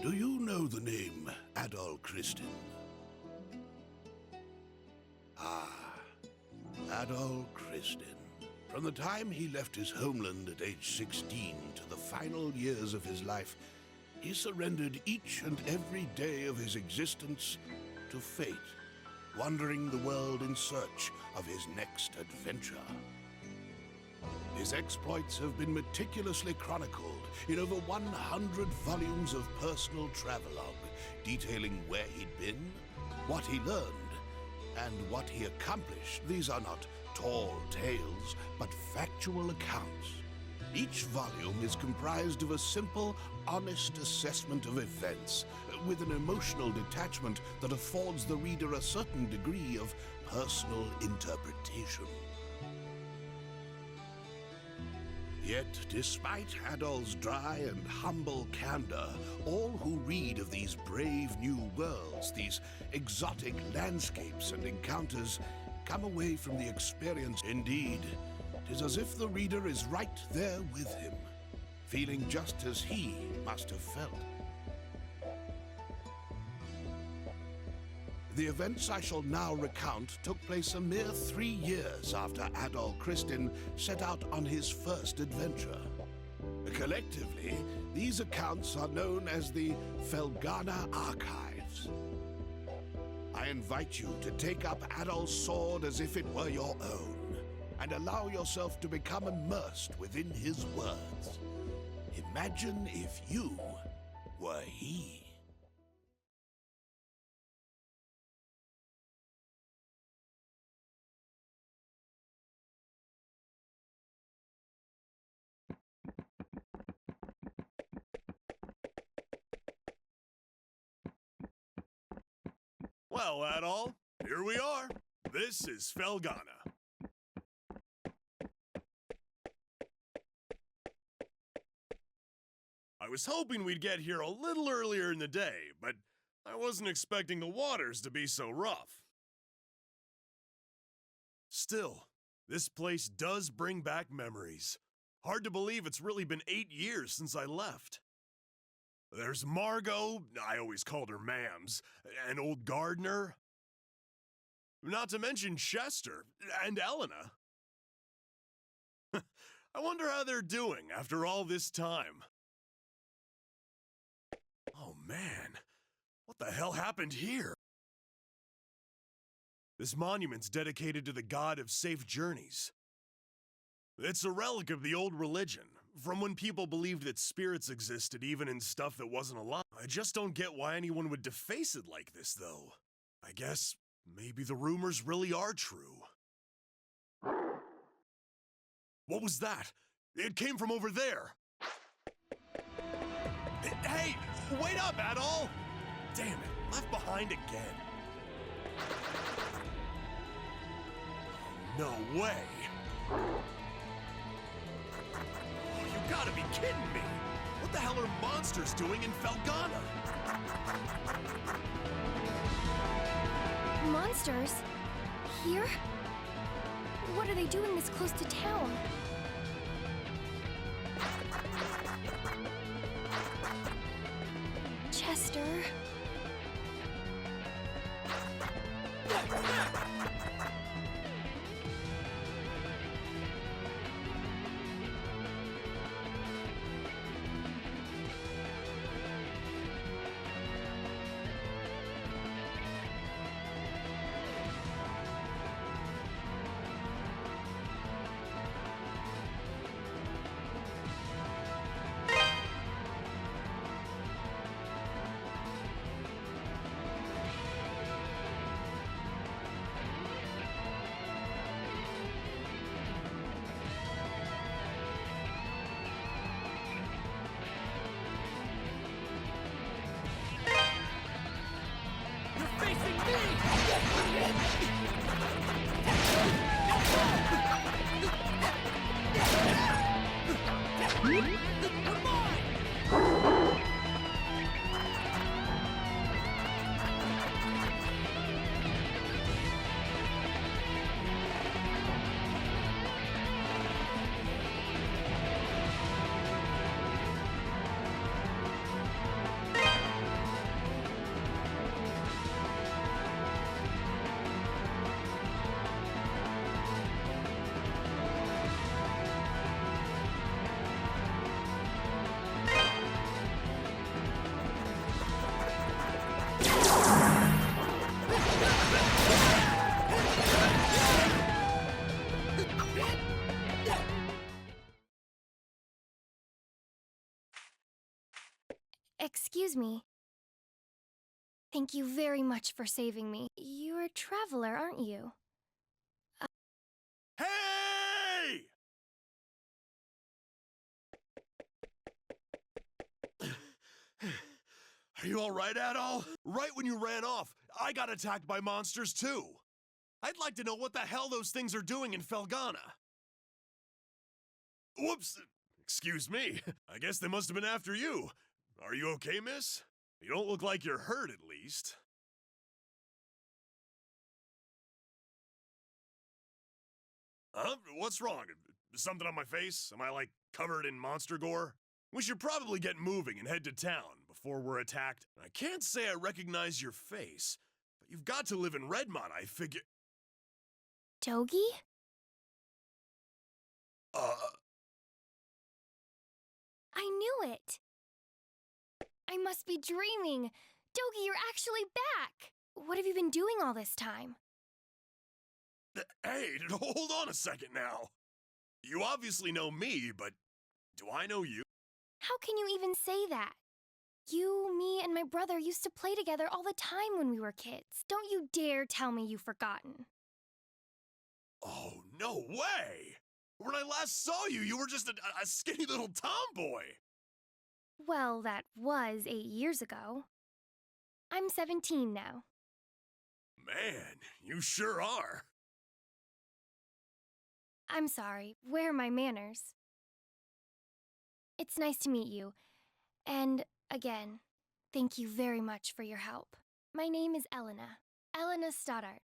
Do you know the name Adol Christin? Ah, Adol Christin. From the time he left his homeland at age 16 to the final years of his life, he surrendered each and every day of his existence to fate, wandering the world in search of his next adventure. His exploits have been meticulously chronicled in over 100 volumes of personal travelogue, detailing where he'd been, what he learned, and what he accomplished. These are not tall tales, but factual accounts. Each volume is comprised of a simple, honest assessment of events, with an emotional detachment that affords the reader a certain degree of personal interpretation. Yet, despite Adol's dry and humble candor, all who read of these brave new worlds, these exotic landscapes and encounters, come away from the experience. Indeed, 'tis as if the reader is right there with him, feeling just as he must have felt. The events I shall now recount took place a mere 3 years after Adol Christin set out on his first adventure. Collectively, these accounts are known as the Felghana Archives. I invite you to take up Adol's sword as if it were your own, and allow yourself to become immersed within his words. Imagine if you were he. Well, Adol, here we are. This is Felghana. I was hoping we'd get here a little earlier in the day, but I wasn't expecting the waters to be so rough. Still, this place does bring back memories. Hard to believe it's really been 8 years since I left. There's Margot, I always called her Mams, and old Gardner. Not to mention Chester and Elena. I wonder how they're doing after all this time. Oh man, what the hell happened here? This monument's dedicated to the god of safe journeys. It's a relic of the old religion, from when people believed that spirits existed even in stuff that wasn't alive. I just don't get why anyone would deface it like this, though. I guess maybe the rumors really are true. What was that? It came from over there. Hey, wait up, Adol! Damn it, left behind again. No way. You gotta be kidding me! What the hell are monsters doing in Felghana? Monsters? Here? What are they doing this close to town? Chester... Excuse me. Thank you very much for saving me. You're a traveler, aren't you? Hey! Are you alright, Adol? Right when you ran off, I got attacked by monsters too. I'd like to know what the hell those things are doing in Felghana. Whoops! Excuse me. I guess they must have been after you. Are you okay, miss? You don't look like you're hurt, at least. Huh? What's wrong? Something on my face? Am I, like, covered in monster gore? We should probably get moving and head to town before we're attacked. I can't say I recognize your face, but you've got to live in Redmont, I figure. Dogi? I knew it! I must be dreaming! Dogi, you're actually back! What have you been doing all this time? Hey, hold on a second now. You obviously know me, but do I know you? How can you even say that? You, me, and my brother used to play together all the time when we were kids. Don't you dare tell me you've forgotten. Oh, no way! When I last saw you, you were just a skinny little tomboy. Well, that was 8 years ago. I'm 17 now. Man, you sure are. I'm sorry, where are my manners? It's nice to meet you. And, again, thank you very much for your help. My name is Elena. Elena Stoddart.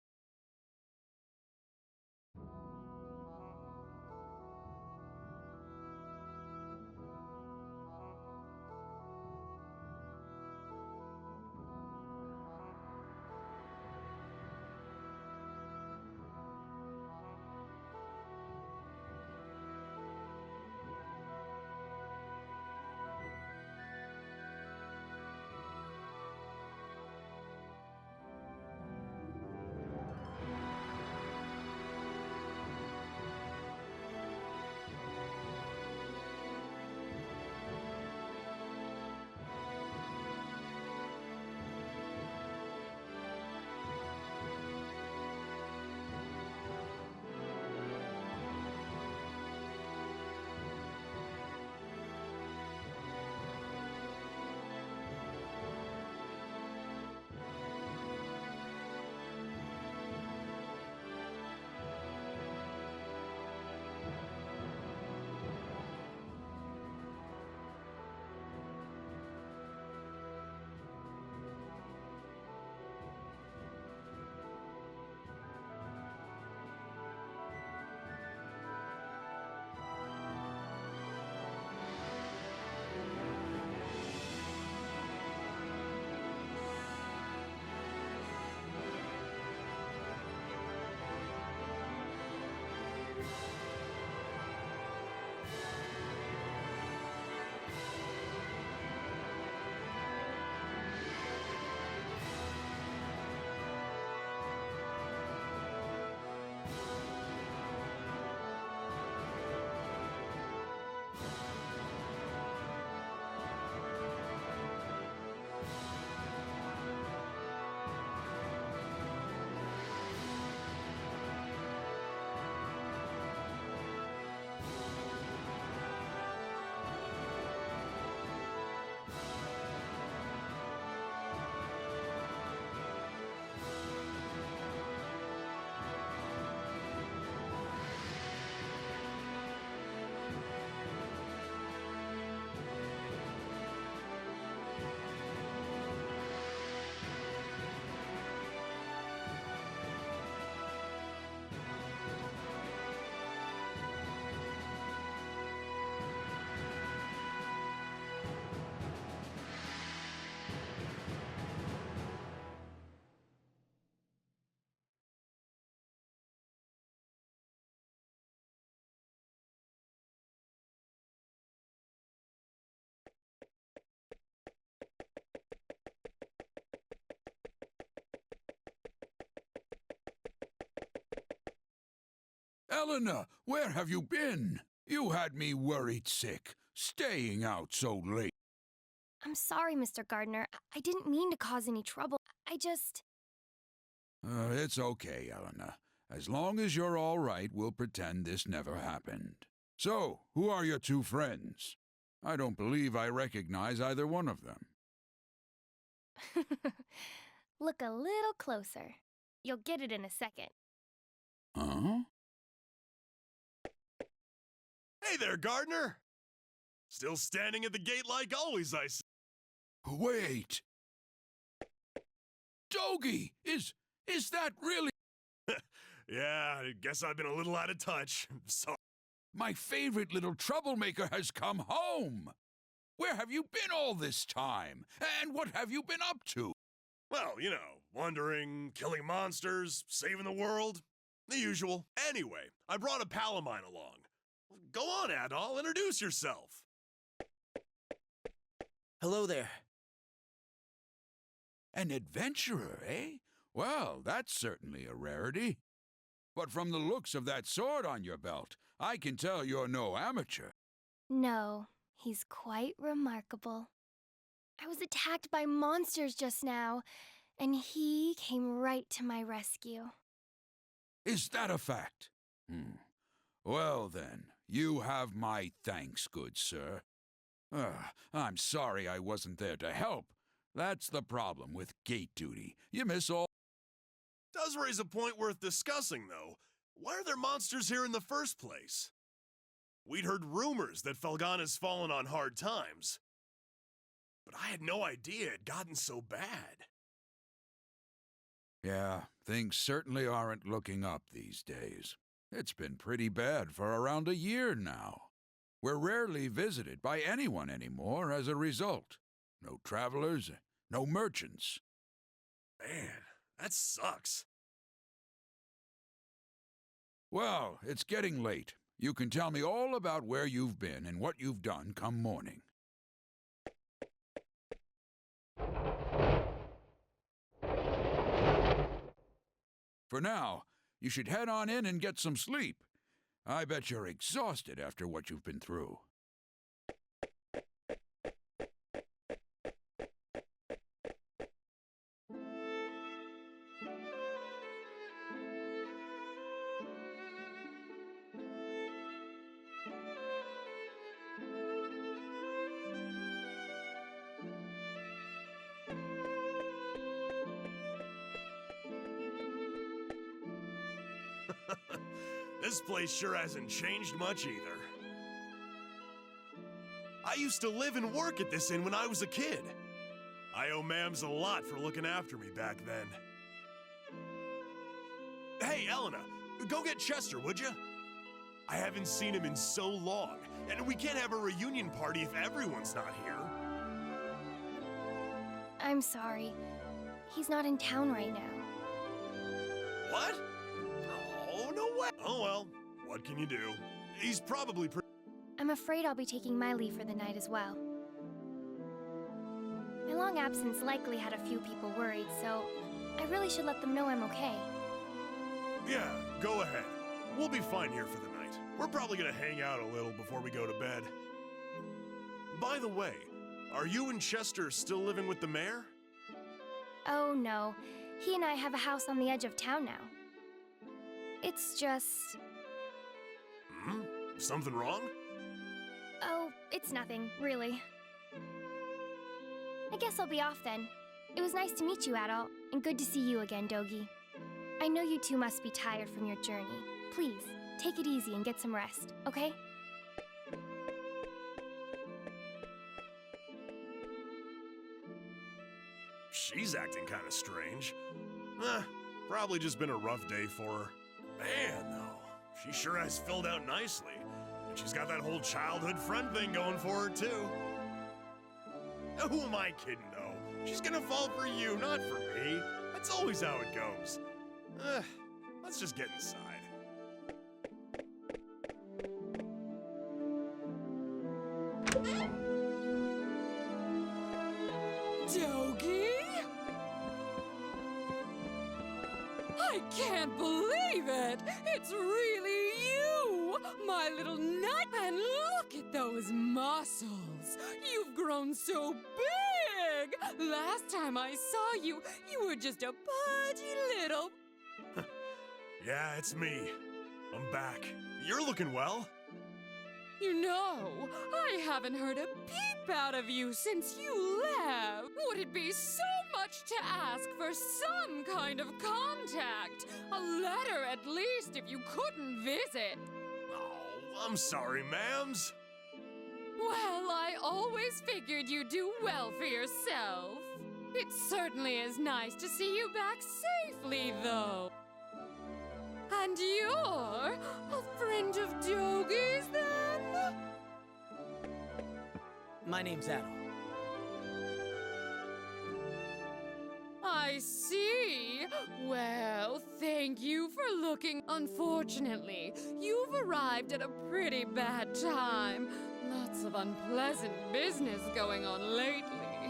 Elena, where have you been? You had me worried sick, staying out so late. I'm I'm sorry, Mr. Gardner. I didn't mean to cause any trouble. I just... It's okay, Elena. As long as you're all right, we'll pretend this never happened. So, who are your two friends? I don't believe I recognize either one of them. Look a little closer. You'll get it in a second. Huh? Hey there, Gardner! Still standing at the gate like always, I see. Wait! Dogie! Is that really... Yeah, I guess I've been a little out of touch. So, My favorite little troublemaker has come home! Where have you been all this time? And what have you been up to? well, you know, wandering, killing monsters, saving the world. The usual. Anyway, I brought a pal of mine along. Go on, Adol, introduce yourself. Hello there. An adventurer, eh? Well, that's certainly a rarity. But from the looks of that sword on your belt, I can tell you're no amateur. No, he's quite remarkable. I was attacked by monsters just now, and he came right to my rescue. Is that a fact? Well then, you have my thanks, good sir. I'm sorry I wasn't there to help. That's the problem with gate duty. You miss all... Does raise a point worth discussing, though. Why are there monsters here in the first place? We'd heard rumors that Felghana's fallen on hard times. But I had no idea it had gotten so bad. Yeah, things certainly aren't looking up these days. It's been pretty bad for around a year now. We're rarely visited by anyone anymore as a result. No travelers, no merchants. Man, that sucks. Well, it's getting late. You can tell me all about where you've been and what you've done come morning. For now, you should head on in and get some sleep. I bet you're exhausted after what you've been through. This place sure hasn't changed much either. I used to live and work at this inn when I was a kid. I owe Mams a lot for looking after me back then. Hey, Elena, go get Chester, would you? I haven't seen him in so long, and we can't have a reunion party if everyone's not here. I'm sorry. He's not in town right now. What? Oh, no way. Oh, well, what can you do? He's probably I'm afraid I'll be taking my leave for the night as well. My long absence likely had a few people worried, so I really should let them know I'm okay. Yeah, go ahead. We'll be fine here for the night. We're probably gonna hang out a little before we go to bed. By the way, are you and Chester still living with the mayor? Oh no, he and I have a house on the edge of town now. It's just... Something wrong? Oh, it's nothing, really. I guess I'll be off then. It was nice to meet you, Adol, and good to see you again, Dogie. I know you two must be tired from your journey. Please, take it easy and get some rest, okay? She's acting kind of strange. Probably just been a rough day for her. Man, though, she sure has filled out nicely. And she's got that whole childhood friend thing going for her, too. Who am I kidding, though? She's gonna fall for you, not for me. That's always how it goes. Let's just get inside. Dogie? I can't believe it! It's really you! My little nut! And look at those muscles! You've grown so big! big. Last time I saw you, you were just a pudgy little... Yeah, it's me. I'm back. You're looking well. You know, I haven't heard a peep out of you since you left. Would it be so much to ask for some kind of contact? A letter at least if you couldn't visit. Oh, I'm sorry, ma'ams. Well, I always figured you'd do well for yourself. It certainly is nice to see you back safely, though. And you're a friend of Dogi's, then? My name's Adol. I see. Well, thank you for looking. Unfortunately, you've arrived at a pretty bad time. Lots of unpleasant business going on lately.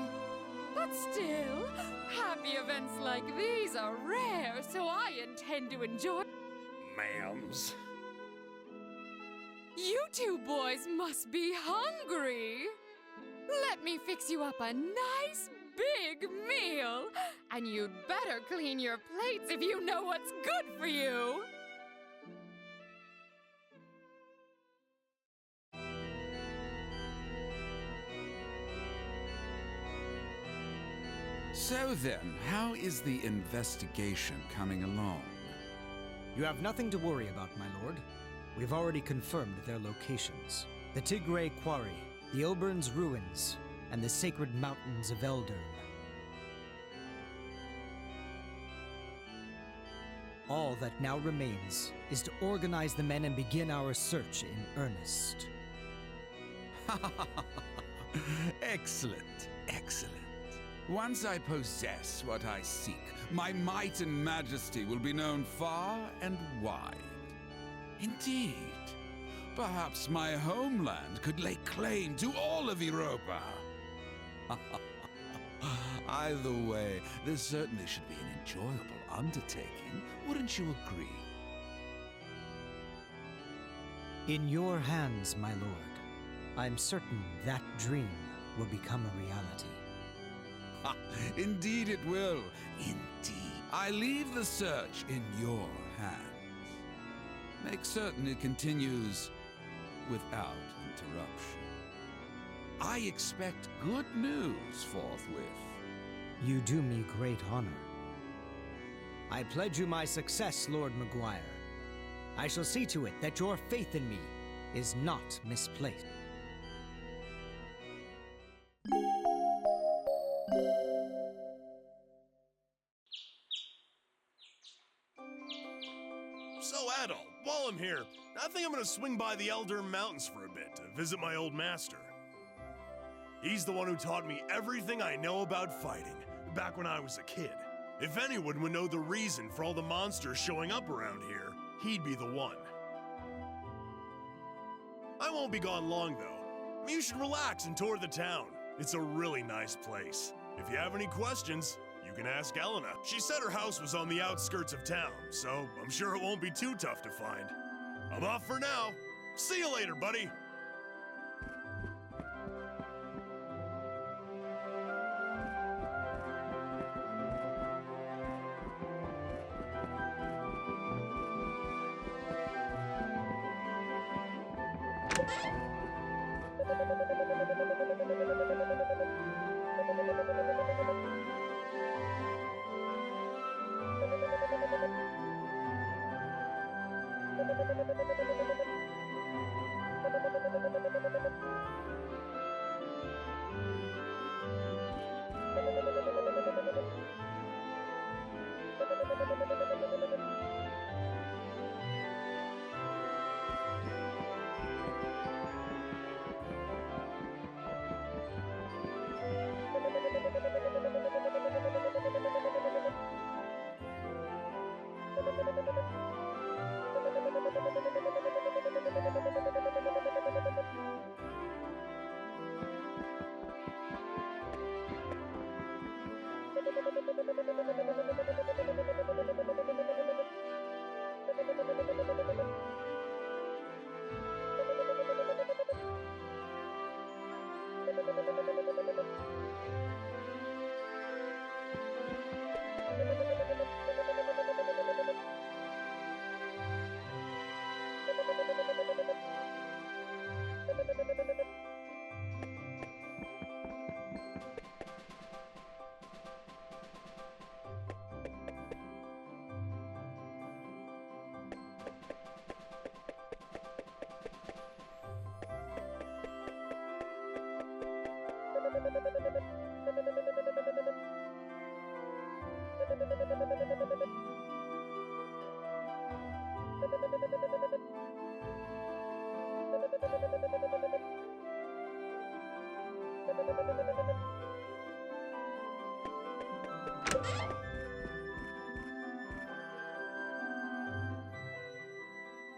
But still, happy events like these are rare, so I intend to enjoy... Ma'ams. You two boys must be hungry. Let me fix you up a nice big meal. And you'd better clean your plates if you know what's good for you. So then, how is the investigation coming along? You have nothing to worry about, my lord. We've already confirmed their locations. The Tigray Quarry, the Obern's Ruins, and the Sacred Mountains of Eldern. All that now remains is to organize the men and begin our search in earnest. Excellent, excellent. Once I possess what I seek, my might and majesty will be known far and wide. Indeed, perhaps my homeland could lay claim to all of Europa. Either way, this certainly should be an enjoyable undertaking, wouldn't you agree? In your hands, my lord, I'm certain that dream will become a reality. Indeed it will. Indeed. I leave the search in your hands. Make certain it continues without interruption. I expect good news forthwith. You do me great honor. I pledge you my success, Lord Maguire. I shall see to it that your faith in me is not misplaced. So, Adol, while I'm here, I think I'm gonna swing by the Eldern Mountains for a bit to visit my old master. He's the one who taught me everything I know about fighting, back when I was a kid. If anyone would know the reason for all the monsters showing up around here, he'd be the one. I won't be gone long, though. You should relax and tour the town. It's a really nice place. If you have any questions, you can ask Elena. She said her house was on the outskirts of town, so I'm sure it won't be too tough to find. I'm off for now. See you later, buddy.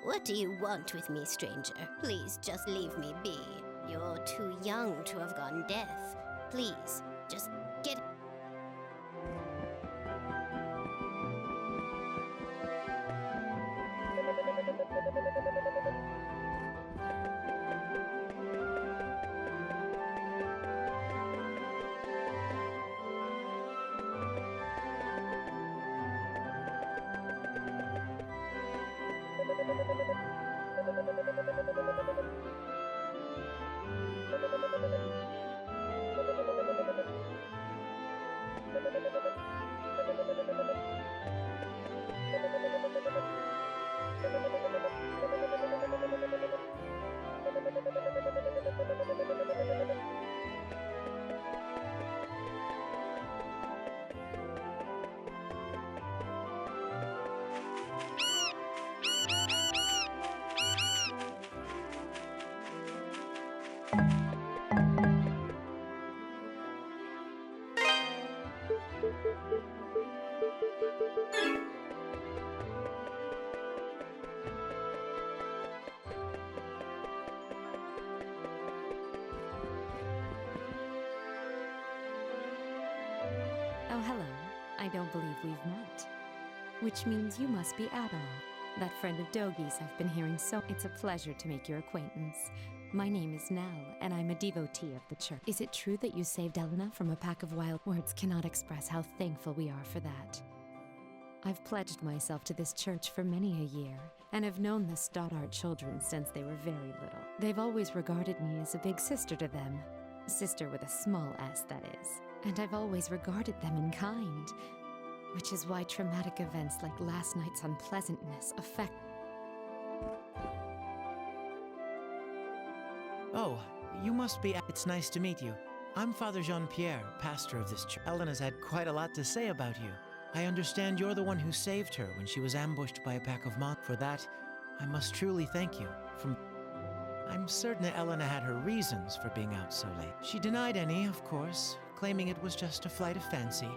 What do you want with me, stranger? Please just leave me be. You're too young to have gone deaf. Please, just get... Oh, hello. I don't believe we've met. Which means you must be Adol, that friend of Dogi's I've been hearing so. It's a pleasure to make your acquaintance. My name is Nell, and I'm a devotee of the church. Is it true that you saved Elena from a pack of wild words? Cannot express how thankful we are for that. I've pledged myself to this church for many a year, and have known the Stoddart children since they were very little. They've always regarded me as a big sister to them. Sister with a small s, that is. And I've always regarded them in kind. Which is why traumatic events like last night's unpleasantness affect... Oh, you must be... It's nice to meet you. I'm Father Jean-Pierre, pastor of this church. Elena's had quite a lot to say about you. I understand you're the one who saved her when she was ambushed by a pack of monsters. For that, I must truly thank you. I'm certain that Elena had her reasons for being out so late. She denied any, of course, claiming it was just a flight of fancy.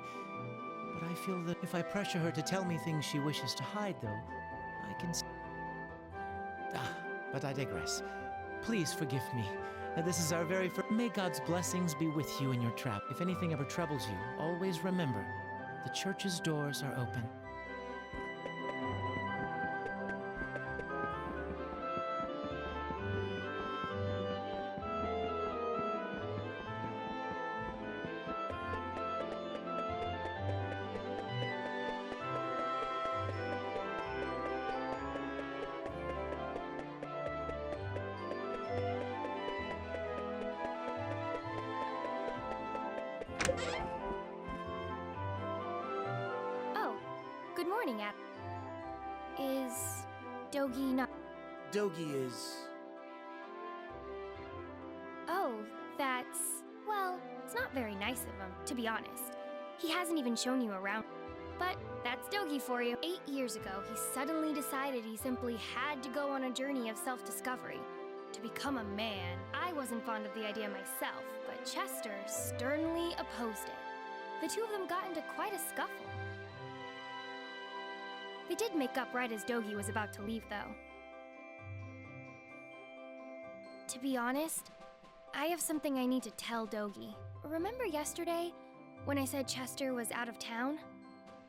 But I feel that if I pressure her to tell me things she wishes to hide, though, I can... but I digress. Please forgive me. This is our very first... May God's blessings be with you in your trap. If anything ever troubles you, always remember, the church's doors are open. Oh, good morning, Ab. Is Dogi not... Dogi is... Oh, that's... Well, it's not very nice of him, to be honest. He hasn't even shown you around. But that's Dogi for you. 8 years ago, he suddenly decided he simply had to go on a journey of self-discovery. To become a man. I wasn't fond of the idea myself, but Chester sternly opposed it. The two of them got into quite a scuffle. They did make up right as Dogi was about to leave, though. To be honest, I have something I need to tell Dogi. Remember yesterday, when I said Chester was out of town?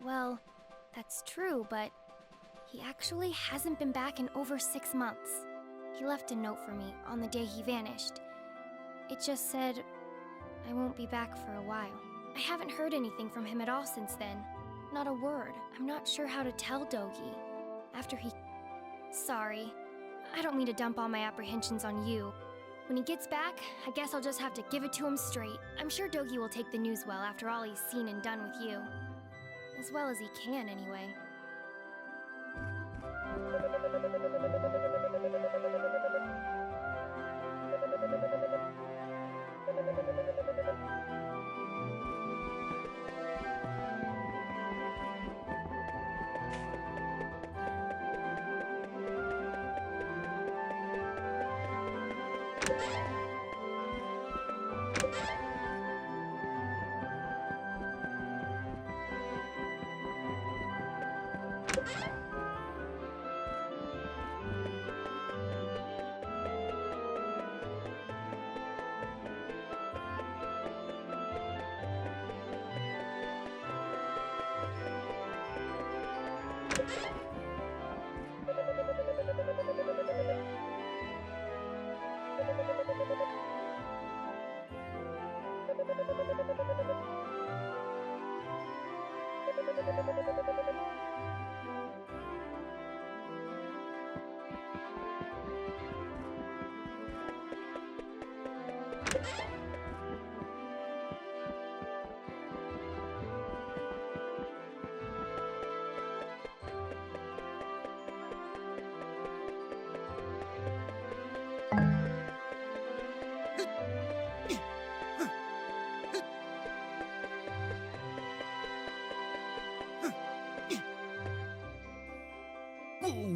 Well, that's true, but he actually hasn't been back in over 6 months. He left a note for me on the day he vanished. It just said, I won't be back for a while. I haven't heard anything from him at all since then. Not a word. I'm not sure how to tell Dogi. After he... Sorry. I don't mean to dump all my apprehensions on you. When he gets back, I guess I'll just have to give it to him straight. I'm sure Dogi will take the news well after all he's seen and done with you. As well as he can, anyway.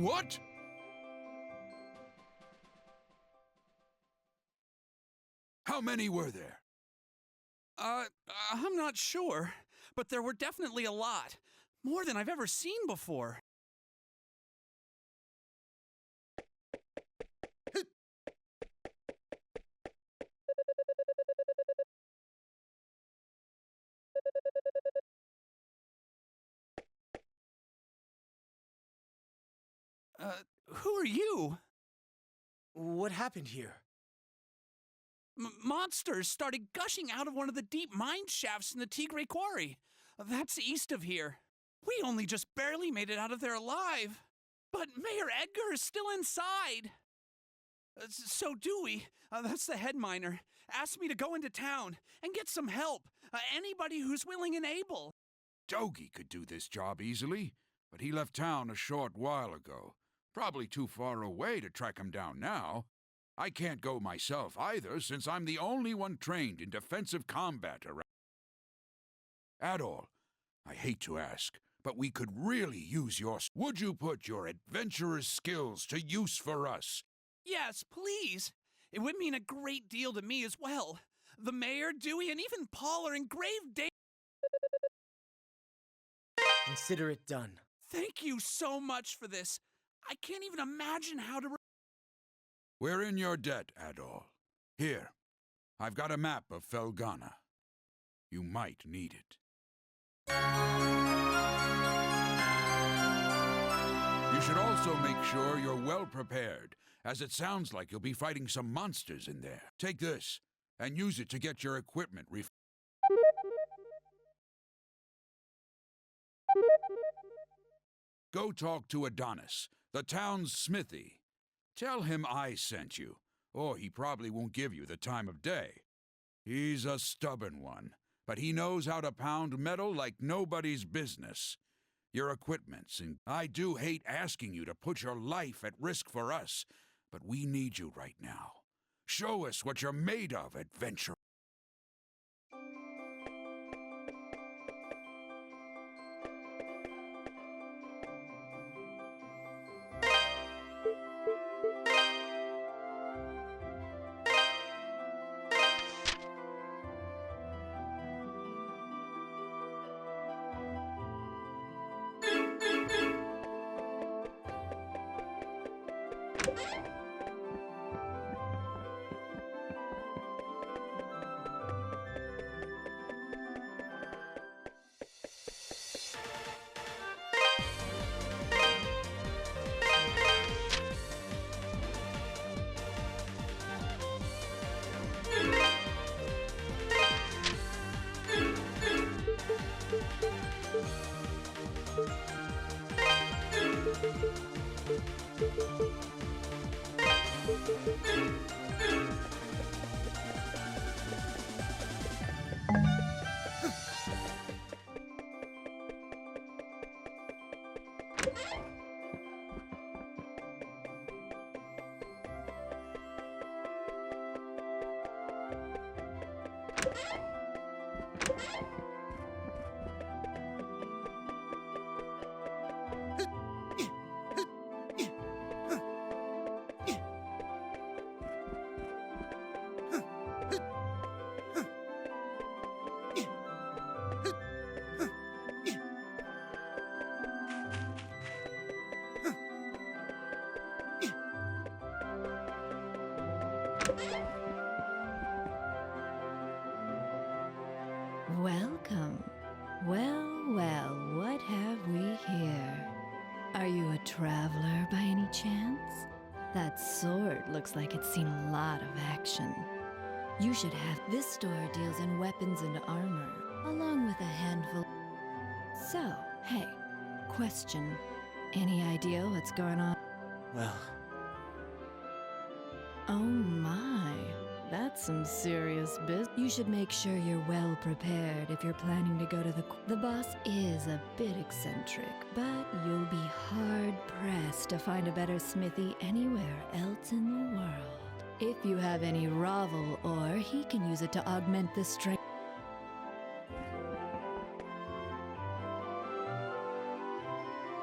What? How many were there? I'm not sure, but there were definitely a lot. More than I've ever seen before. Who are you? What happened here? Monsters started gushing out of one of the deep mine shafts in the Tigre Quarry. That's east of here. We only just barely made it out of there alive. But Mayor Edgar is still inside. So Dewey, that's the head miner, asked me to go into town and get some help. Anybody who's willing and able. Dogie could do this job easily, but he left town a short while ago. Probably too far away to track him down now. I can't go myself either, since I'm the only one trained in defensive combat around. Adol, I hate to ask, but we could really use your... Would you put your adventurer's skills to use for us? Yes, please. It would mean a great deal to me as well. The mayor, Dewey, and even Paul are in grave danger. Consider it done. Thank you so much for this. I can't even imagine how to... We're in your debt, Adol. Here, I've got a map of Felghana. You might need it. You should also make sure you're well prepared, as it sounds like you'll be fighting some monsters in there. Take this, and use it to get your equipment Go talk to Adonis, the town's smithy. Tell him I sent you, or he probably won't give you the time of day. He's a stubborn one, but he knows how to pound metal like nobody's business. Your equipment's in... I do hate asking you to put your life at risk for us, but we need you right now. Show us what you're made of, adventurer. Welcome. Well, well, what have we here? traveler by any chance? That sword looks like it's seen a lot of action. You should have. This store deals in weapons and armor, along with a handful. So, hey, question. Any idea what's going on? Well, Oh my, that's some serious business. You should make sure you're well prepared if you're planning to go to the boss is a bit eccentric, but you'll be hard-pressed to find a better smithy anywhere else in the world. If you have any ravel ore, he can use it to augment the strength.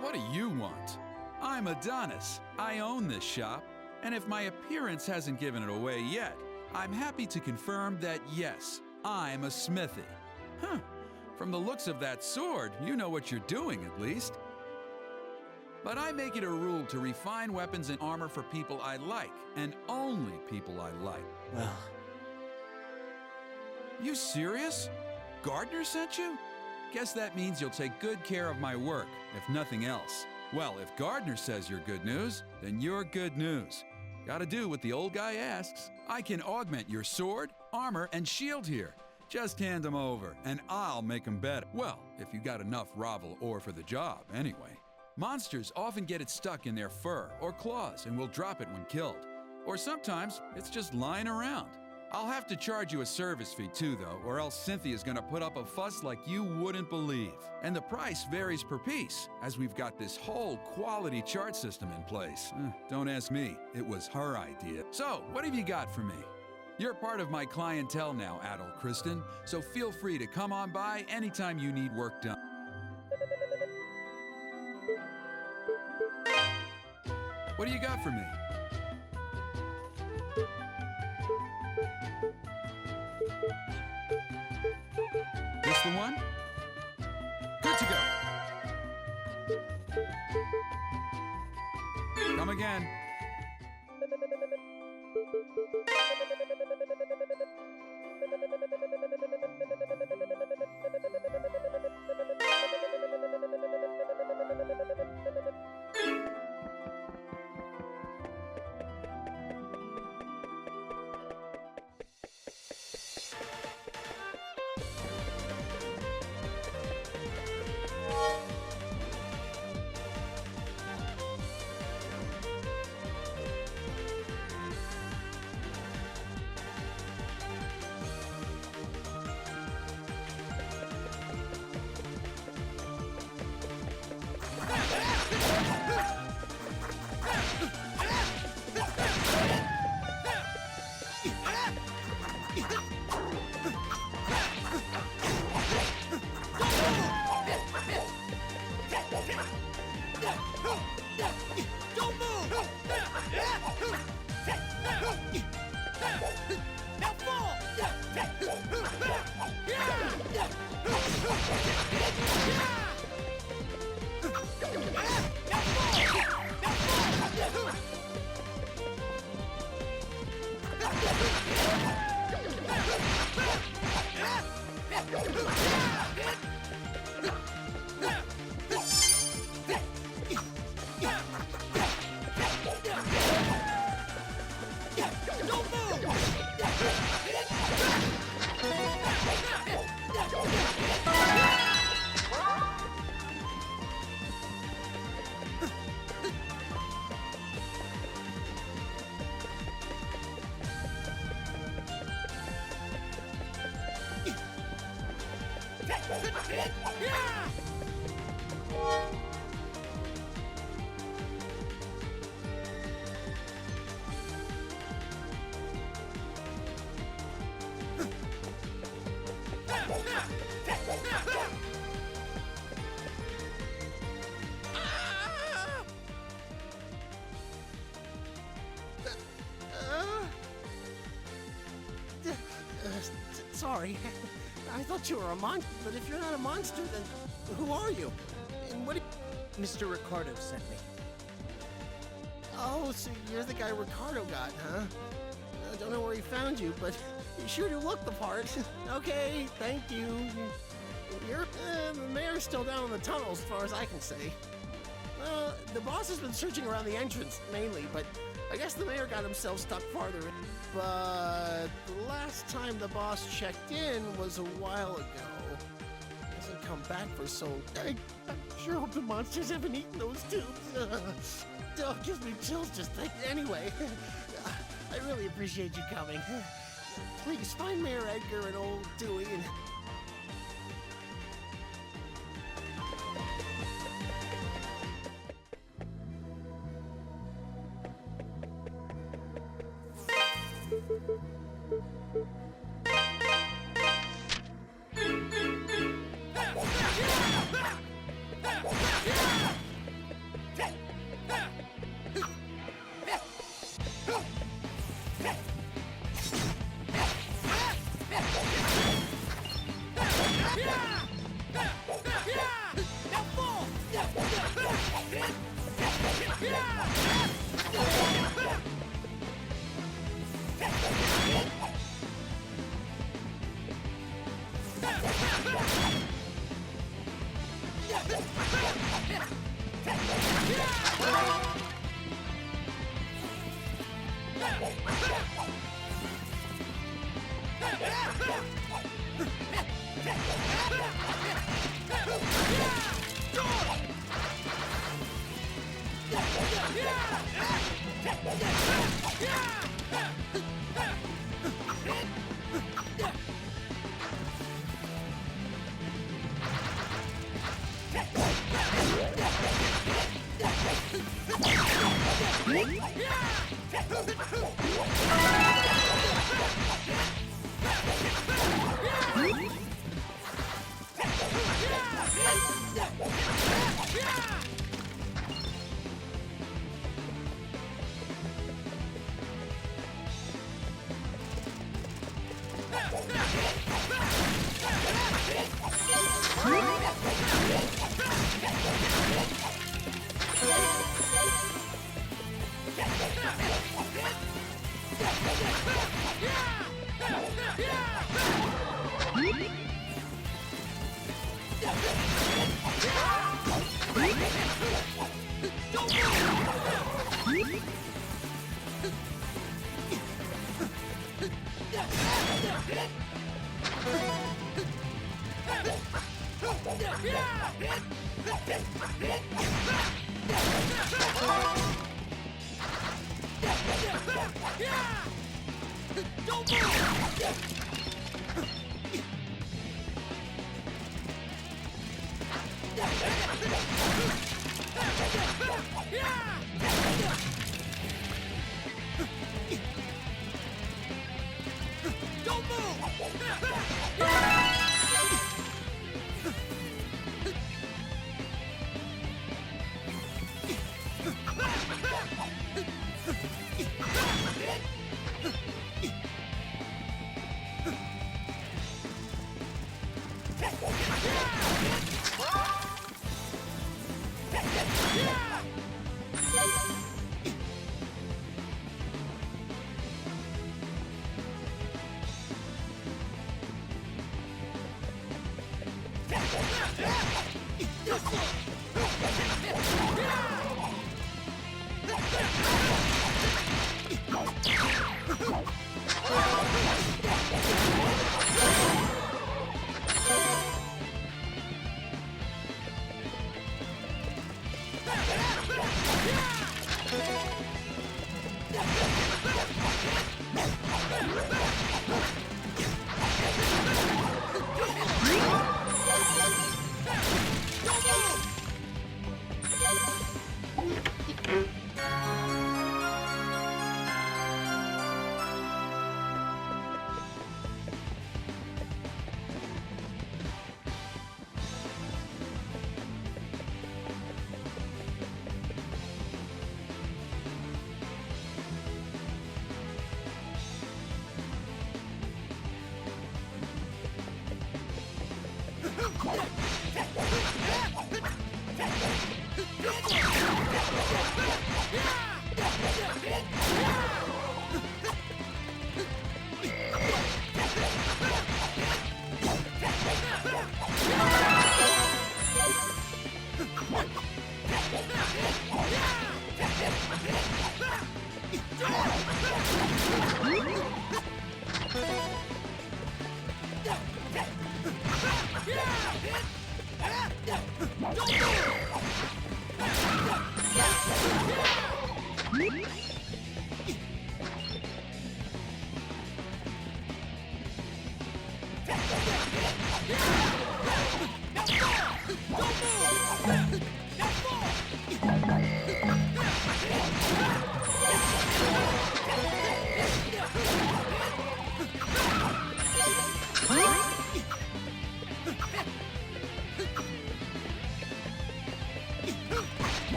What do you want? I'm Adonis. I own this shop. And if my appearance hasn't given it away yet, I'm happy to confirm that yes, I'm a smithy. Huh. From the looks of that sword, you know what you're doing at least. But I make it a rule to refine weapons and armor for people I like, and only people I like. well, You serious? Gardner sent you? Guess that means you'll take good care of my work, if nothing else. Well, if Gardner says you're good news, then you're good news. Gotta do what the old guy asks. I can augment your sword, armor, and shield here. Just hand them over, and I'll make them better. Well, if you got enough ravel ore for the job, anyway. Monsters often get it stuck in their fur or claws and will drop it when killed. Or sometimes it's just lying around. I'll have to charge you a service fee too, though, or else Cynthia's gonna put up a fuss like you wouldn't believe. And the price varies per piece, as we've got this whole quality chart system in place. Don't ask me, it was her idea. So, what have you got for me? You're part of my clientele now, adult Kristen, so feel free to come on by anytime you need work done. What do you got for me? This the one? Good to go. Come again. Sorry. I thought you were a monster, but if you're not a monster, then who are you? And what Mr. Ricardo sent me. Oh, so you're the guy Ricardo got, huh? I don't know where he found you, but you sure do look the part. Okay, thank you. You're, the mayor's still down in the tunnel as far as I can see. The boss has been searching around the entrance, mainly, but I guess the mayor got himself stuck farther in. But the last time the boss checked in was a while ago. Hasn't come back for so... I sure hope the monsters haven't eaten those tubes. It gives me chills just think. Anyway, I really appreciate you coming. Please find Mayor Edgar and old Dewey and...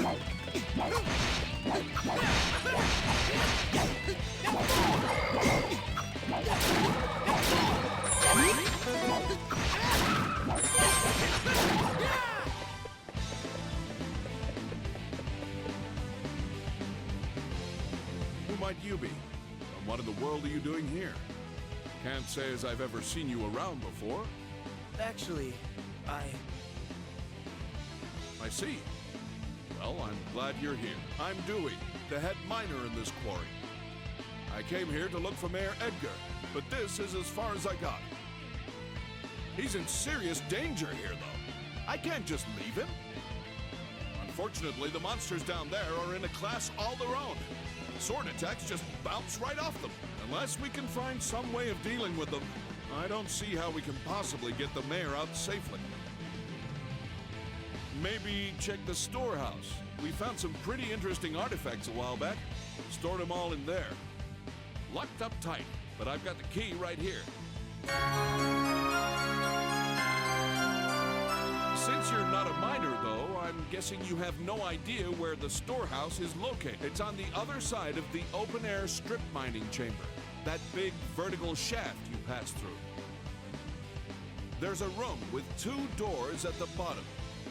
Who might you be? And what in the world are you doing here? Can't say as I've ever seen you around before. Actually, I see. Well, I'm glad you're here. I'm Dewey, the head miner in this quarry. I came here to look for Mayor Edgar, but this is as far as I got. He's in serious danger here, though. I can't just leave him. Unfortunately, the monsters down there are in a class all their own. Sword attacks just bounce right off them. Unless we can find some way of dealing with them, I don't see how we can possibly get the mayor out safely. Maybe check the storehouse. We found some pretty interesting artifacts a while back. Stored them all in there. Locked up tight, but I've got the key right here. Since you're not a miner, though, I'm guessing you have no idea where the storehouse is located. It's on the other side of the open-air strip mining chamber. That big vertical shaft you pass through. There's a room with 2 doors at the bottom.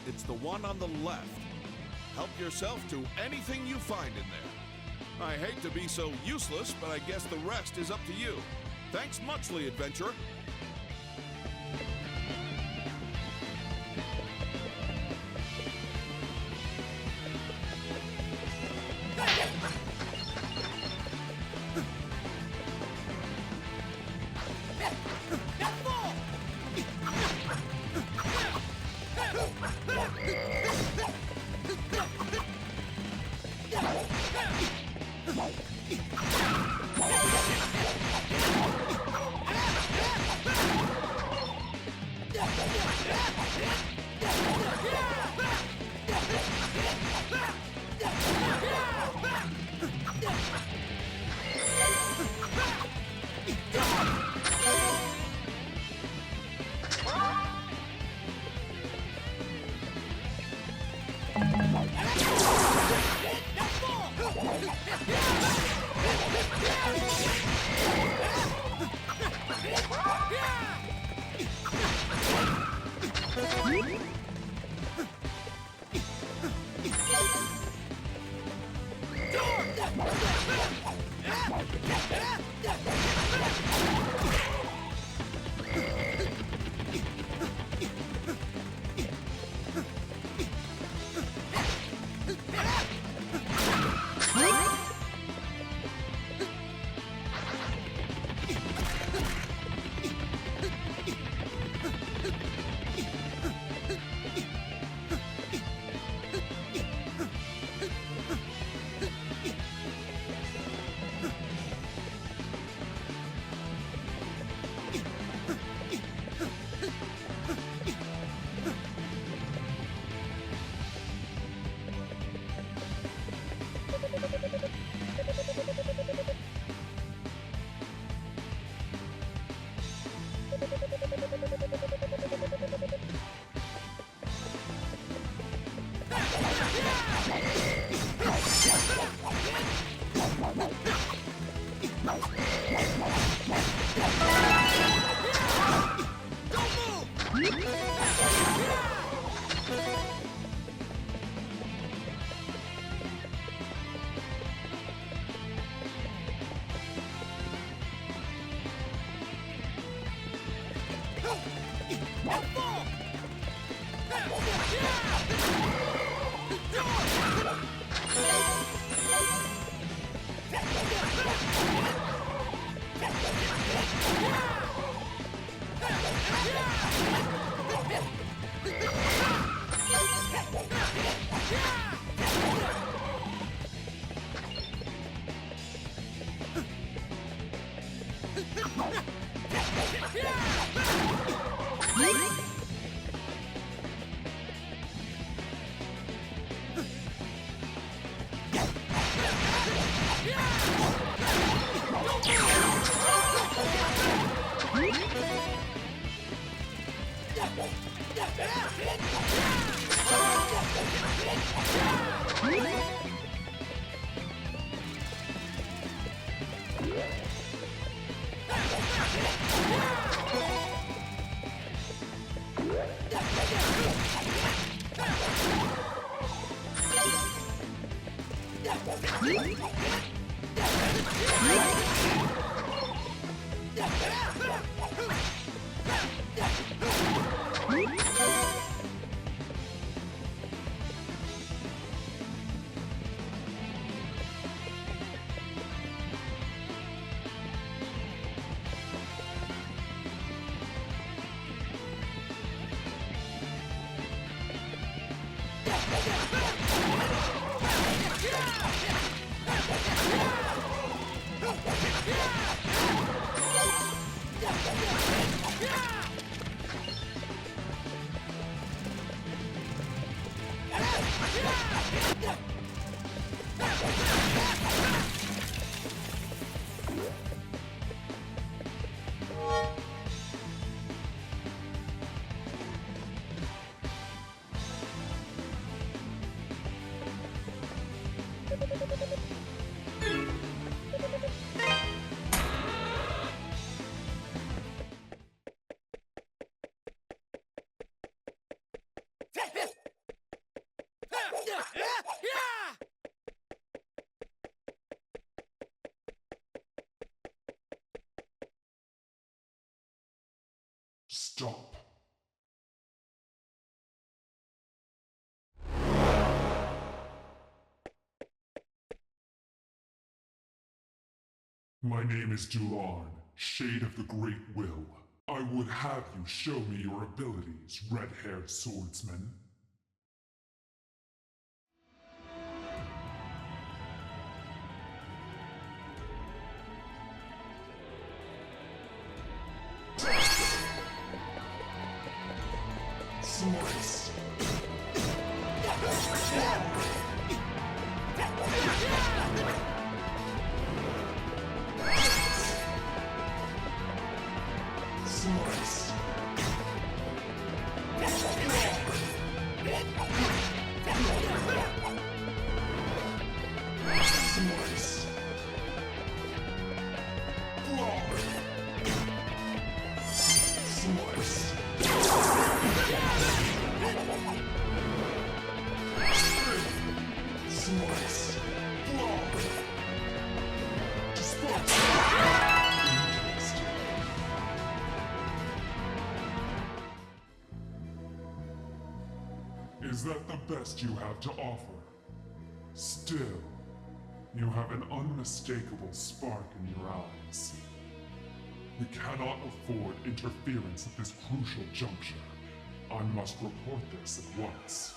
It's the one on the left. Help yourself to anything you find in there. I hate to be so useless, but I guess the rest is up to you. Thanks muchly, adventurer. Stop. My name is Dulan, Shade of the Great Will. I would have you show me your abilities, red-haired swordsman. Slice. Slice. Slice. Slice. Slice. Block. Dispatch. Interesting. Is that the best you have to offer? Still, you have an unmistakable spark in your eyes. We cannot afford interference at this crucial juncture. I must report this at once.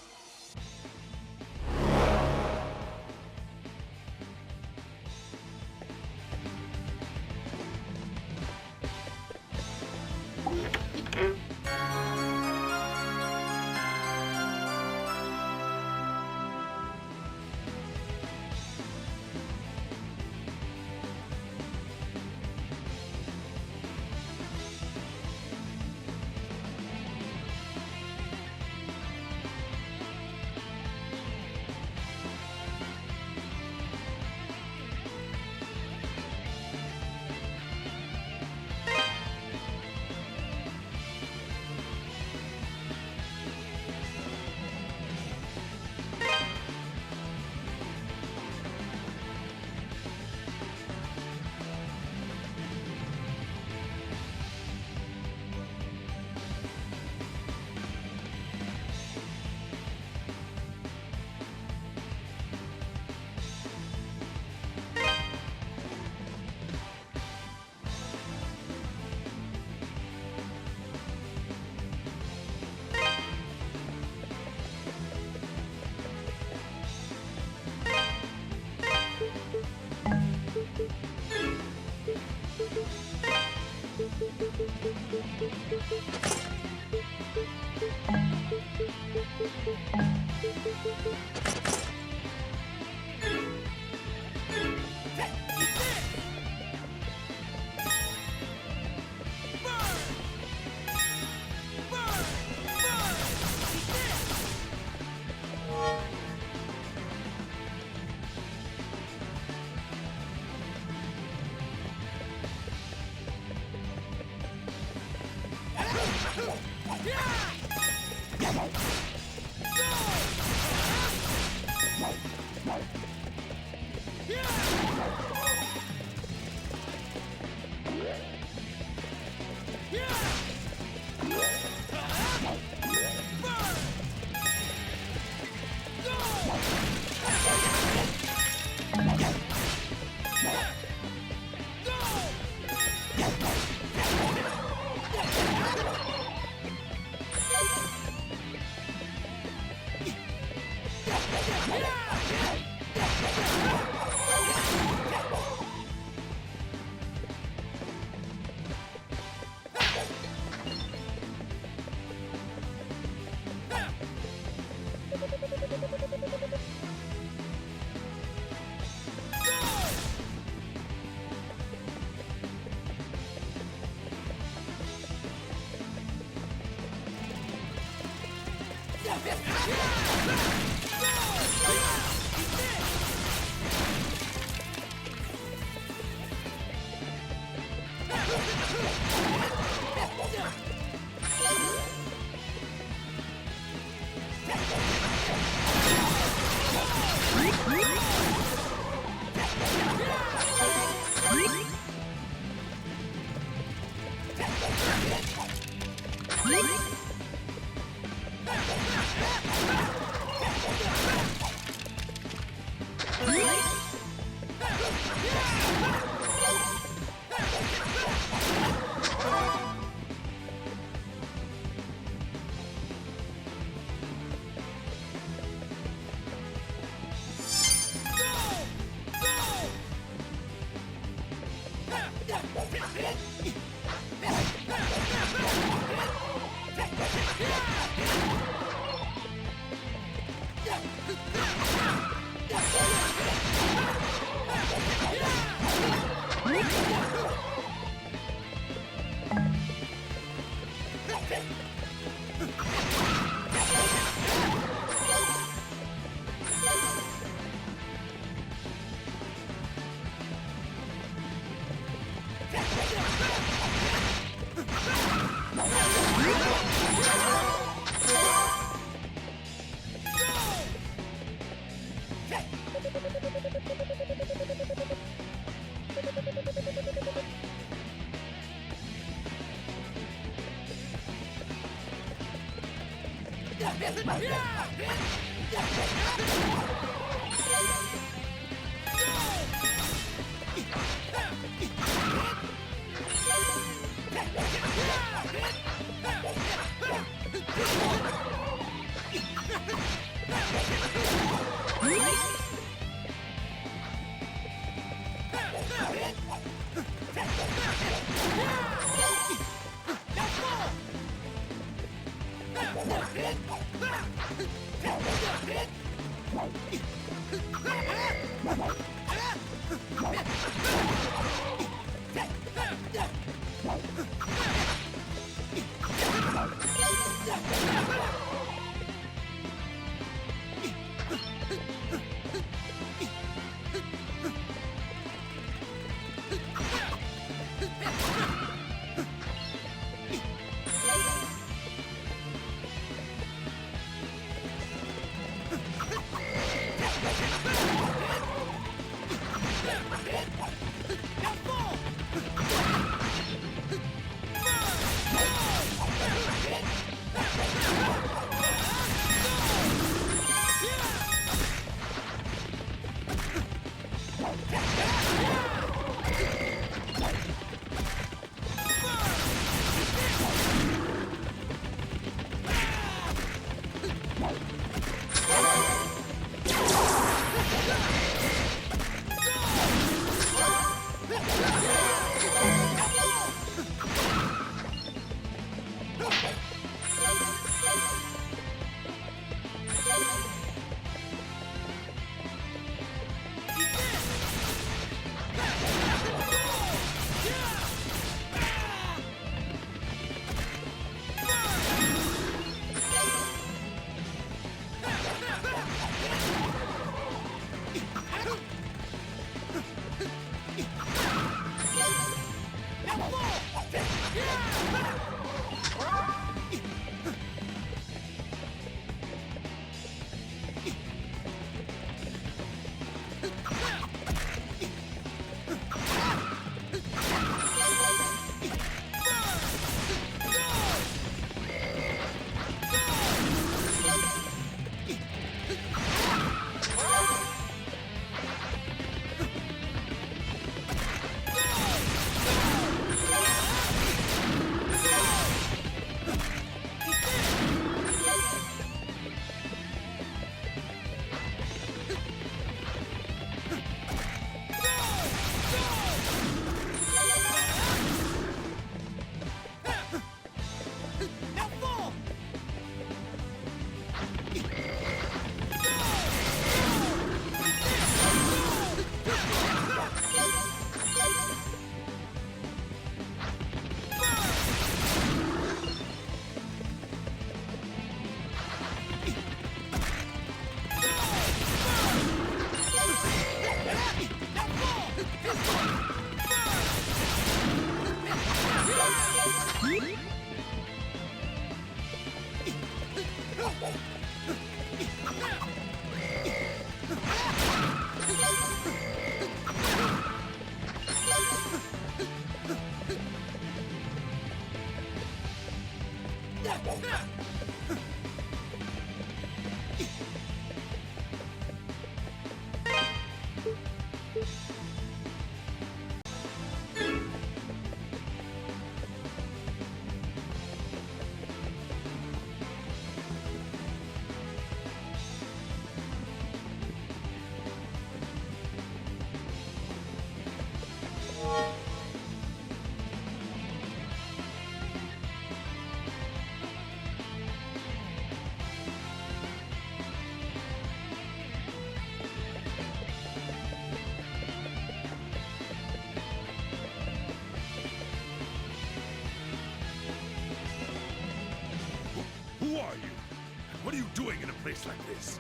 place like this?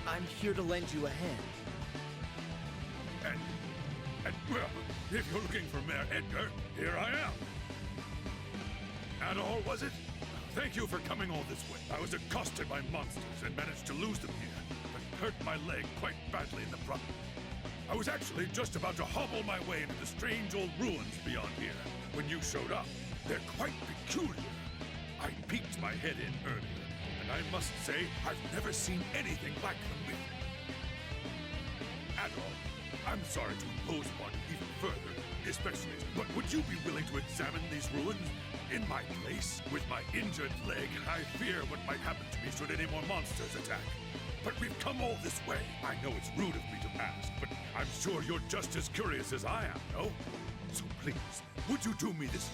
I'm here to lend you a hand. And well, if you're looking for Mayor Edgar, here I am. And all was it? Thank you for coming all this way. I was accosted by monsters and managed to lose them here, but hurt my leg quite badly in the process. I was actually just about to hobble my way into the strange old ruins beyond here when you showed up. They're quite peculiar. I peeked my head in earlier, and I must say I've never seen anything like them before. Adol, I'm sorry to impose upon you even further, especially, but would you be willing to examine these ruins? In my place, with my injured leg, I fear what might happen to me should any more monsters attack. But we've come all this way. I know it's rude of me to ask, but I'm sure you're just as curious as I am, no? So please, would you do me this?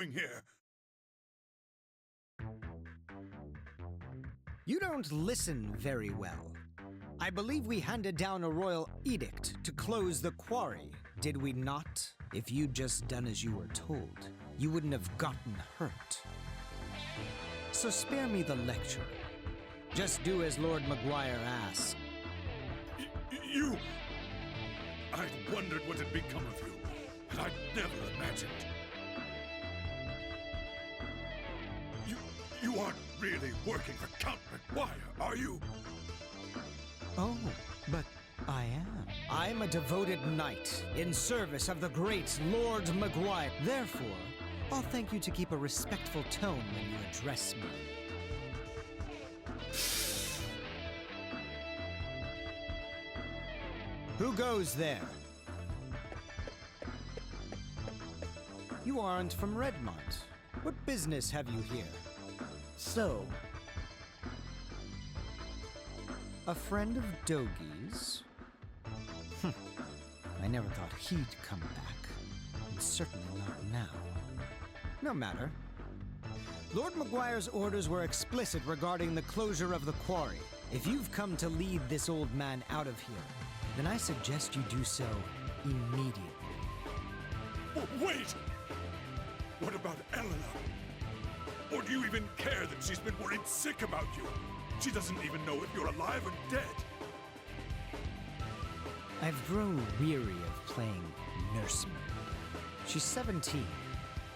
doing here? You don't listen very well. I believe we handed down a royal edict to close the quarry, did we not? If you'd just done as you were told, you wouldn't have gotten hurt. So spare me the lecture. Just do as Lord Maguire asks. You... I'd wondered what had become of you, and I'd never imagined. You aren't really working for Count Maguire, are you? Oh, but I am. I'm a devoted knight in service of the great Lord Maguire. Therefore, I'll thank you to keep a respectful tone when you address me. Who goes there? You aren't from Redmont. What business have you here? So, A friend of Dogi's? I never thought he'd come back. And certainly not now. No matter. Lord Maguire's orders were explicit regarding the closure of the quarry. If you've come to lead this old man out of here, then I suggest you do so immediately. Wait! What about Eleanor? Or do you even care that she's been worried sick about you? She doesn't even know if you're alive or dead. I've grown weary of playing nursemaid. She's 17.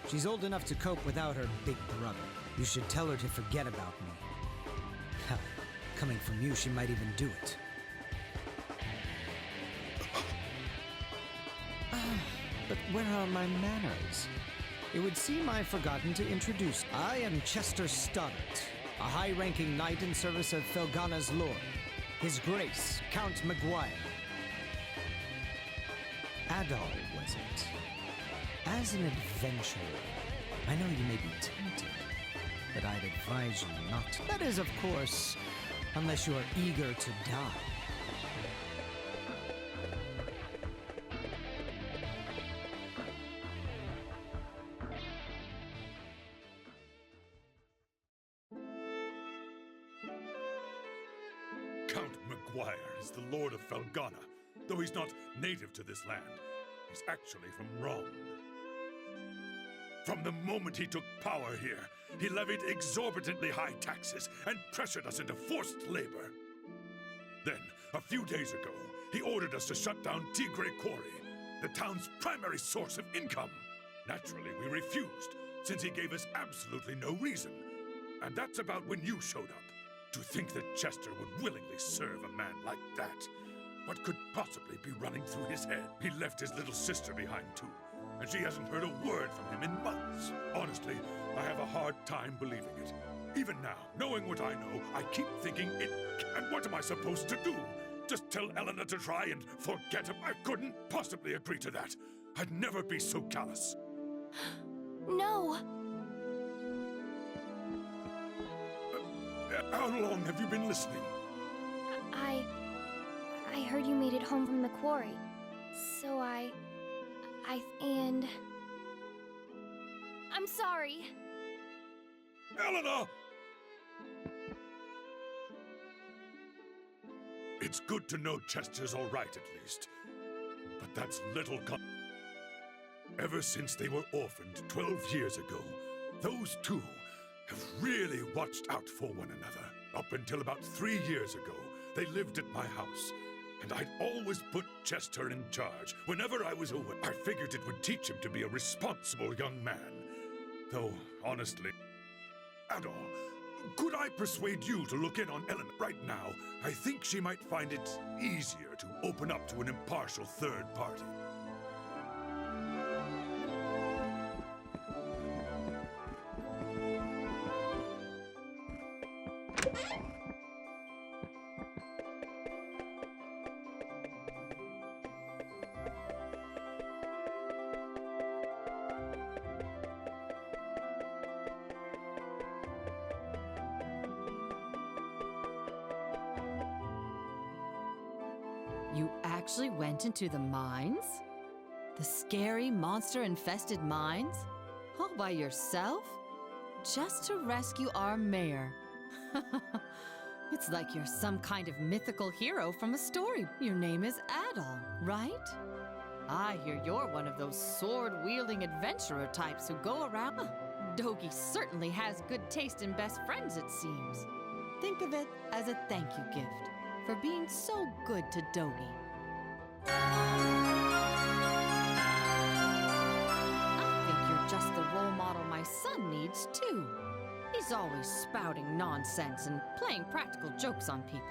She's old enough to cope without her big brother. You should tell her to forget about me. Hell, coming from you, she might even do it. But where are my manners? It would seem I've forgotten to introduce. I am Chester Stoddart, a high-ranking knight in service of Felghana's lord, His Grace, Count Maguire. Adol, was it? As an adventurer, I know you may be tempted, but I'd advise you not to. That is, of course, unless you are eager to die. Count Maguire is the Lord of Felghana, though he's not native to this land. He's actually from Rome. From the moment he took power here, he levied exorbitantly high taxes and pressured us into forced labor. Then, a few days ago, he ordered us to shut down Tigray Quarry, the town's primary source of income. Naturally, we refused, since he gave us absolutely no reason. And that's about when you showed up. To think that Chester would willingly serve a man like that. What could possibly be running through his head? He left his little sister behind too, and she hasn't heard a word from him in months. Honestly, I have a hard time believing it. Even now, knowing what I know, I keep thinking it... And what am I supposed to do? Just tell Eleanor to try and forget him? I couldn't possibly agree to that. I'd never be so callous. No! How long have you been listening? I heard you made it home from the quarry. So and... I'm sorry. Eleanor! It's good to know Chester's all right, at least. But that's little Ever since they were orphaned 12 years ago, those two have really watched out for one another. Up until about 3 years ago, they lived at my house, and I'd always put Chester in charge. Whenever I was away, I figured it would teach him to be a responsible young man. Though, honestly, Adol, could I persuade you to look in on Eleanor right now? I think she might find it easier to open up to an impartial third party. You actually went into the mines? The scary monster-infested mines? All by yourself? Just to rescue our mayor. It's like you're some kind of mythical hero from a story. Your name is Adol, right? I hear you're one of those sword-wielding adventurer types who go around. Dogi certainly has good taste in best friends, it seems. Think of it as a thank you gift for being so good to Dogi. I think you're just the role model my son needs, too. He's always spouting nonsense and playing practical jokes on people.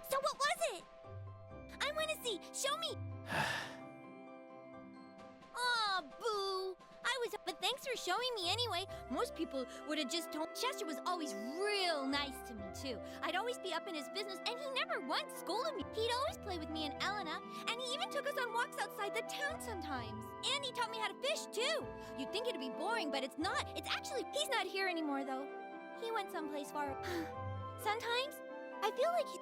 So what was it? I want to see. Show me. Aw, boo. But thanks for showing me anyway. Most people would have just told. Chester was always real nice to me, too. I'd always be up in his business, and he never once scolded me. He'd always play with me and Elena, and he even took us on walks outside the town sometimes. And he taught me how to fish, too. You'd think it'd be boring, but it's not. It's actually... He's not here anymore, though. He went someplace far... Sometimes, I feel like he's...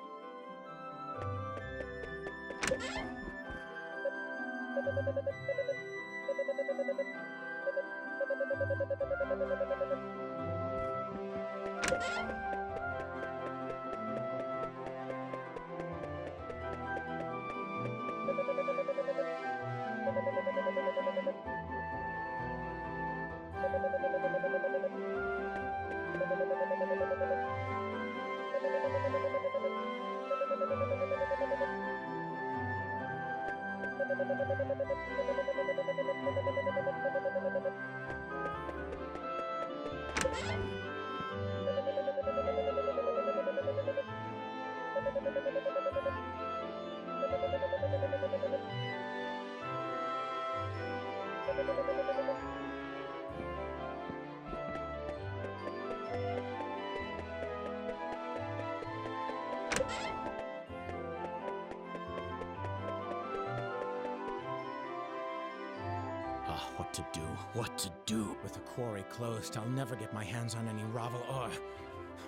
What to do? With the quarry closed, I'll never get my hands on any Ravel ore.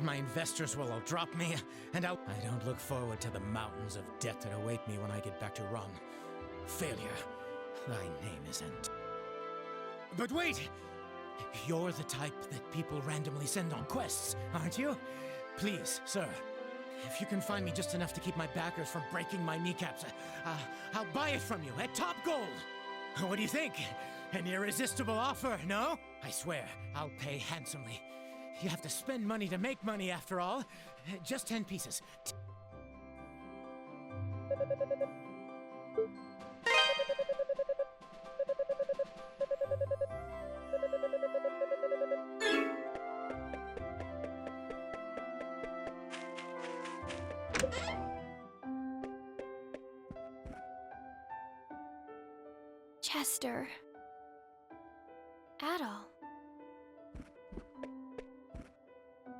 My investors will all drop me, and I don't look forward to the mountains of debt that await me when I get back to Ron. Failure. Thy name isn't. But wait! You're the type that people randomly send on quests, aren't you? Please, sir. If you can find me just enough to keep my backers from breaking my kneecaps, I'll buy it from you at top gold! What do you think? An irresistible offer, no? I swear, I'll pay handsomely. You have to spend money to make money, after all. Just 10 pieces. Chester. Adol.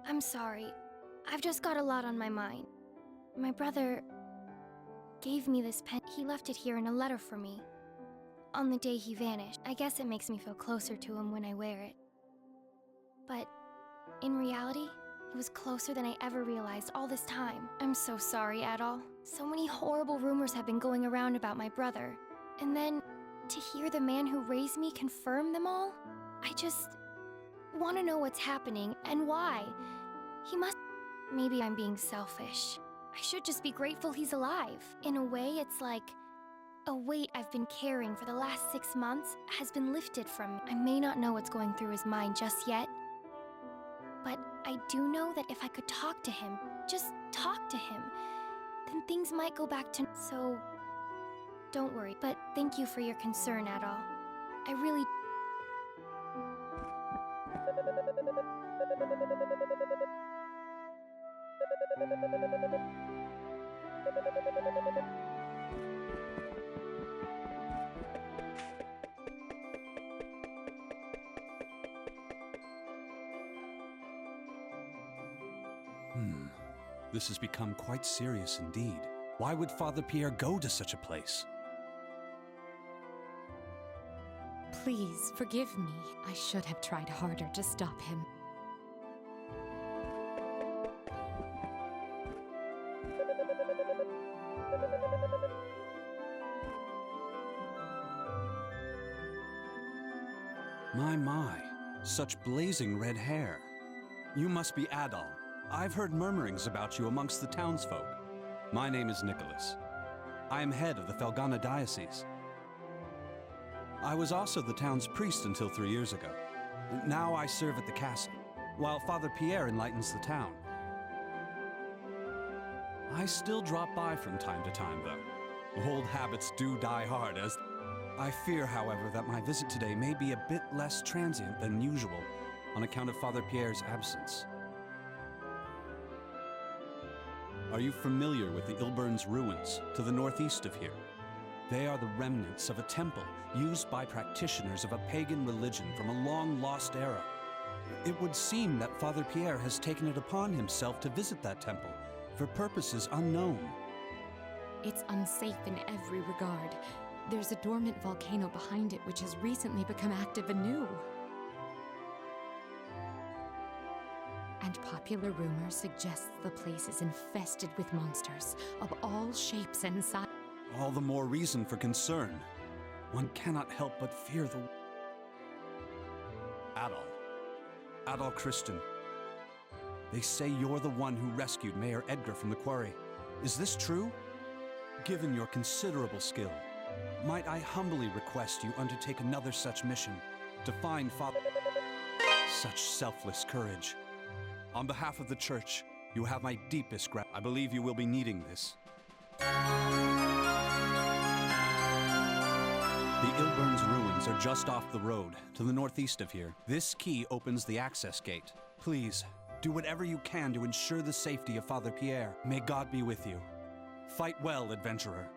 I'm sorry. I've just got a lot on my mind. My brother gave me this pen. He left it here in a letter for me. On the day he vanished. I guess it makes me feel closer to him when I wear it. But in reality, he was closer than I ever realized all this time. I'm so sorry, Adol. So many horrible rumors have been going around about my brother. And then to hear the man who raised me confirm them all, I just want to know what's happening and why. He must... Maybe I'm being selfish. I should just be grateful he's alive. In a way, it's like a weight I've been carrying for the last 6 months has been lifted from me. I may not know what's going through his mind just yet, but I do know that if I could talk to him, just talk to him, then things might go back to... So, don't worry. But thank you for your concern, Adol. I really... This has become quite serious indeed. Why would Father Pierre go to such a place? Please, forgive me. I should have tried harder to stop him. My, such blazing red hair. You must be Adol. I've heard murmurings about you amongst the townsfolk. My name is Nicholas. I am head of the Felghana Diocese. I was also the town's priest until 3 years ago. Now I serve at the castle, while Father Pierre enlightens the town. I still drop by from time to time, though. Old habits do die hard, as... I fear, however, that my visit today may be a bit less transient than usual on account of Father Pierre's absence. Are you familiar with the Ilburn's ruins to the northeast of here? They are the remnants of a temple used by practitioners of a pagan religion from a long-lost era. It would seem that Father Pierre has taken it upon himself to visit that temple for purposes unknown. It's unsafe in every regard. There's a dormant volcano behind it which has recently become active anew. And popular rumor suggests the place is infested with monsters of all shapes and sizes. All the more reason for concern. One cannot help but fear the... Adol Christian. They say you're the one who rescued Mayor Edgar from the quarry. Is this true? Given your considerable skill, might I humbly request you undertake another such mission to find Father... Such selfless courage. On behalf of the church, you have my deepest gratitude. I believe you will be needing this. The Ilburn's ruins are just off the road, to the northeast of here. This key opens the access gate. Please, do whatever you can to ensure the safety of Father Pierre. May God be with you. Fight well, adventurer.